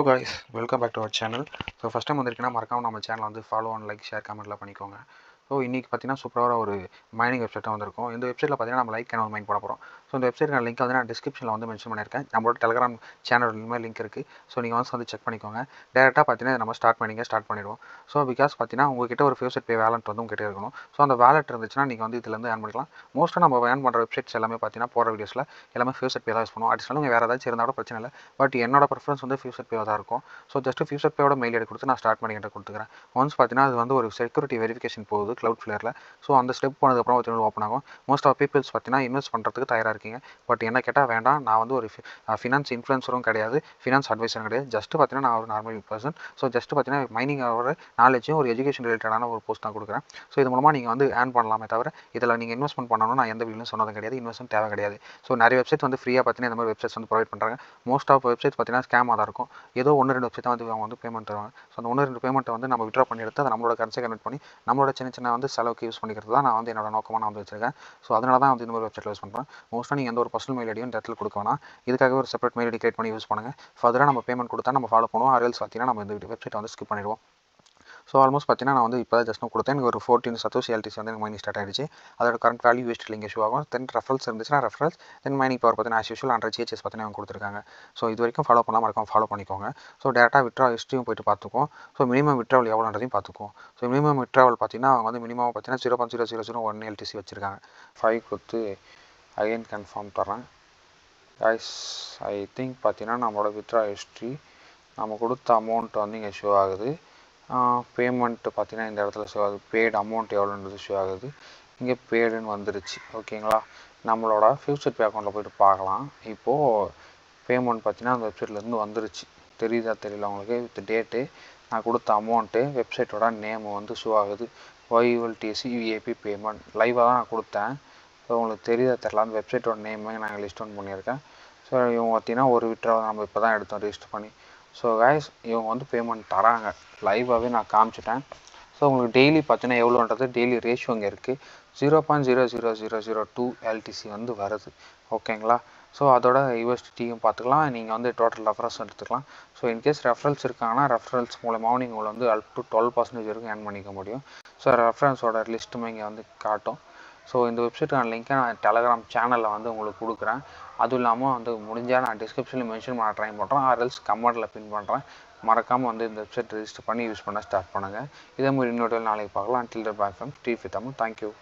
Hello guys, welcome back to our channel. So first time வந்திருக்கீங்கன்னா மறக்காம நம்ம சேனலை வந்து ஃபாலோ அண்ட் லைக் ஷேர் கமெண்ட்லாம் பண்ணிக்கோங்க. ஸோ இன்றைக்கி பார்த்தீங்கன்னா சூப்பராக ஒரு மைனிங் வெப்சைட்டாக வந்திருக்கும். இந்த வெப்சைட்டில் பார்த்தீங்கன்னா நம்ம லைக் கேன் மைன் பண்ண போகிறோம். ஸோ இந்த வெப்சைட்டுக்கான லிங்க் வந்து நான் டிஸ்கிரிப்ஷனில் வந்து மென்ஷன் பண்ணியிருக்கேன். நம்மளோட டெலிகிராம் சேனலுமே லிங்க் இருக்குது. ஸோ நீங்கள் வந்து செக் பண்ணிக்கோங்க. டேரெக்டாக பார்த்தீங்கன்னா நம்ம ஸ்டார்ட் பண்ணிடுவோம். ஸோ பிகாஸ் பார்த்தீங்கன்னா உங்ககிட்ட ஒரு ஃபேவரட் பே வேலட் வந்து உங்ககிட்ட இருக்கணும். ஸோ அந்த வேலட் இருந்துச்சுன்னா நீங்கள் வந்து இதுலேருந்து ஏர்ன் பண்ணிக்கலாம். மோஸ்ட்டாக நம்ம ஏர்ன் பண்ணுற வெப்சைட்ஸ் எல்லாமே பார்த்தீங்கன்னா போகிற வீடியோஸில் எல்லாமே ஃபேவரட் பே தான் யூஸ் பண்ணுவோம். அடிஷனலாக நீங்கள் வேறு ஏதாச்சும் இருந்தாலும் பிரச்சனை இல்லை. பட் என்னோட ப்ரிஃபரன்ஸ் வந்து ஃபேவரட் பேவாக தான் இருக்கும். ஸோ ஜஸ்ட் ஃபேவரட் பேவோட மெயில் ஐடி கொடுத்து நான் ஸ்டார்ட் பண்ணிக்கிட்டு கொடுத்துக்கிறேன். ஒன்ஸ் பார்த்தீங்கன்னா அது வந்து ஒரு செக்யூரிட்டி வெரிஃபிகேஷன் போகுது Cloudflareல. ஸோ அந்த ஸ்டெப் போனதுக்கப்புறம் பார்த்தீங்கன்னா ஓப்பன் ஆகும். மோஸ்ட் ஆஃப் பீப்பிள்ஸ் பார்த்தீங்கன்னா இன்வெஸ்ட் பண்ணுறதுக்கு தயாராக இருக்கீங்க. பட் என்ன கேட்டால் வேண்டாம், நான் வந்து ஒரு ஃபினான்ஸ் இன்ஃப்ளூயன்சரும் கிடையாது, ஃபினான்ஸ் அட்வைஸரும் கிடையாது. ஜஸ்ட் பார்த்தீங்கன்னா நான் ஒரு நார்மல் பர்சன். ஸோ ஜஸ்ட் பார்த்தீங்கன்னா மைனிங்கோட நாலேஜும் ஒரு எஜுகேஷன் ரிலேட்டடான ஒரு போஸ்ட் நான் கொடுக்குறேன். ஸோ இது மூலமாக நீங்கள் வந்து ஏர்ன் பண்ணலாமே தவிர இதில் நீங்கள் இன்வெஸ்ட்மெண்ட் பண்ணணும் நான் எந்த வீடியோவும் சொன்னதும் கிடையாது. இன்வெஸ்ட்மெண்ட் தேவை கிடையாது. ஸோ நிறைய வெப்சைட் வந்து ஃப்ரீயாக பார்த்தீங்கன்னா இந்த மாதிரி வெப்சைட்ஸ் வந்து ப்ரொவைட் பண்ணுறாங்க. மோஸ்ட் ஆஃப் வெப்சைட்ஸ் பார்த்தீங்கன்னா ஸ்கேமாக தான் இருக்கும். ஏதோ 1-2 வெப்சைட் தான் வந்து அவங்க வந்து பேமெண்ட் தருவாங்க. ஸோ அந்த 1-2 பேமெண்ட்டை வந்து நம்ம விட்ரா பண்ணி எடுத்து அதை நம்மளோட கரன்சியை கன்வெர்ட் பண்ணி நம்மளோட சின்ன வந்து செலவுக்கு யூஸ் பண்ணிக்கிறது தான் நான் வந்து என்னோட நோக்கமாக நான் வந்து வச்சிருக்கேன். ஸோ அதனால தான் வந்து இந்த மாதிரி வெப்சைட்டில் யூஸ் பண்ணுறேன். மோஸ்ட்டாக நீங்கள் எந்த ஒரு பர்சனல் மெயில் ஐடியும் இந்த இடத்துல கொடுக்க வேணாம். இதுக்காக ஒரு செப்பரேட் மெயில் ஐடி கிரியேட் பண்ணி யூஸ் பண்ணுங்கள். ஃபர்தராக நம்ம பேமெண்ட் கொடுத்தா நம்ம ஃபாலோ பண்ணுவோம். ஆர்எல்ஸ் பார்த்தீங்கன்னா நம்ம இந்த வெப்சைட்டை வந்து ஸ்கிப் பண்ணிடுவோம். ஸோ ஆல்மோஸ்ட் பார்த்தீங்கன்னா நான் வந்து இப்போ தான் ஜஸ்ட் கொடுத்தேன். எனக்கு ஒரு 14 சத்தோஷி எல்டிசி வந்து எனக்கு மைனிங் ஸ்டார்ட் ஆகிடுச்சு. அதோட current value waste link issue ஆகும். தென் ரெஃபரல்ஸ் இருந்துச்சுன்னா ரெஃபரல்ஸ், தென் மைனிங் பவர் பார்த்தீங்கன்னா ஆஸ் யூஷுவல் 100 GHz பார்த்தீங்கன்னா அவங்க கொடுத்துருக்காங்க. ஸோ இது வரைக்கும் ஃபாலோ பண்ணாமல் இருக்கும், ஃபாலோ பண்ணிக்கோங்க. ஸோ டேரெக்டாக விட்ரா ஹிஸ்ட்ரியும் போய்ட்டு பார்த்துக்குவோம். ஸோ மினிமம் விட்ராவல் எவ்வளோன்றதையும் பார்த்துக்குவோம். ஸோ மினிமம் விட்ராவல் பார்த்தீங்கன்னா அவங்க வந்து மினிமம் பார்த்தீங்கன்னா 0.0001 LTC வச்சுருக்காங்க. 5 கொடுத்து அகைன் கன்ஃபார்ம் தரேன். கைஸ் ஐ திங்க் பார்த்தீங்கன்னா நம்மளோட வித்ரா ஹிஸ்ட்ரி நம்ம கொடுத்த அமௌண்ட் வந்து இங்கே ஷோ ஆகுது. பேமெண்ட்டு பார்த்தீங்கன்னா இந்த இடத்துல ஷோ ஆகுது. பெய்டு அமௌண்ட் எவ்வளோன்றது ஷோ ஆகுது. இங்கே பெய்டுன்னு வந்துருச்சு. ஓகேங்களா, நம்மளோட ஃபியூச்சர் பே அக்கௌண்ட்டில் போய்ட்டு பார்க்கலாம். இப்போது பேமெண்ட் பார்த்தீங்கன்னா அந்த வெப்சைட்லேருந்து வந்துருச்சு. தெரியுதா தெரியல உங்களுக்கு? வித் டேட்டு, நான் கொடுத்த அமௌண்ட்டு, வெப்சைட்டோட நேமு வந்து ஷோ ஆகுது. YULTC UAP பேமெண்ட் லைவாக தான் நான் கொடுத்தேன். ஸோ உங்களுக்கு தெரியுதா தெரியல, அந்த வெப்சைட்டோட நேமே நான் லிஸ்ட் ஒன் பண்ணியிருக்கேன். ஸோ இவங்க பார்த்தீங்கன்னா ஒரு விட்ரா நம்ம இப்போ தான் எடுத்தோம் ரெஜிஸ்டர் பண்ணி. ஸோ கைஸ் இவங்க வந்து பேமெண்ட் தராங்க, லைவாகவே நான் காமிச்சிட்டேன். ஸோ உங்களுக்கு டெய்லி பார்த்தீங்கன்னா எவ்வளோன்றது டெய்லி ரேஷியோ இங்கே இருக்குது. 0.00002 LTC வந்து வருது. ஓகேங்களா, ஸோ அதோட USDTயும் பார்த்துக்கலாம். நீங்கள் வந்து டோட்டல் ரெஃபரன்ஸ் எடுத்துக்கலாம். ஸோ இன்கேஸ் ரெஃபரன்ஸ் இருக்காங்கன்னா ரெஃபரன்ஸ் மூலமாக நீங்கள் வந்து அப் டு 12% வரைக்கும் ஏர்ன் பண்ணிக்க முடியும். ஸோ ரெஃபரன்ஸோட லிஸ்ட்டுமே இங்கே வந்து காட்டும். ஸோ இந்த வெப்சைட்டுக்கான லிங்க்கை நான் டெலகிராம் சேனலில் வந்து உங்களுக்கு கொடுக்குறேன். அதுவும் இல்லாமல் வந்து முடிஞ்சால் நான் டிஸ்கிரிப்ஷனில் மென்ஷன் பண்ண ட்ரை பண்ணுறேன், ஆர்எல்ஸ் கமெண்ட்டில் பின் பண்ணுறேன். மறக்காமல் வந்து இந்த வெப்சைட் ரெஜிஸ்டர் பண்ணி யூஸ் பண்ண ஸ்டார்ட் பண்ணுங்கள். இதே மாதிரி இன்னொரு நாளைக்கு பார்க்கலாம். Until then, bye from Steve with Tamil. Thank you.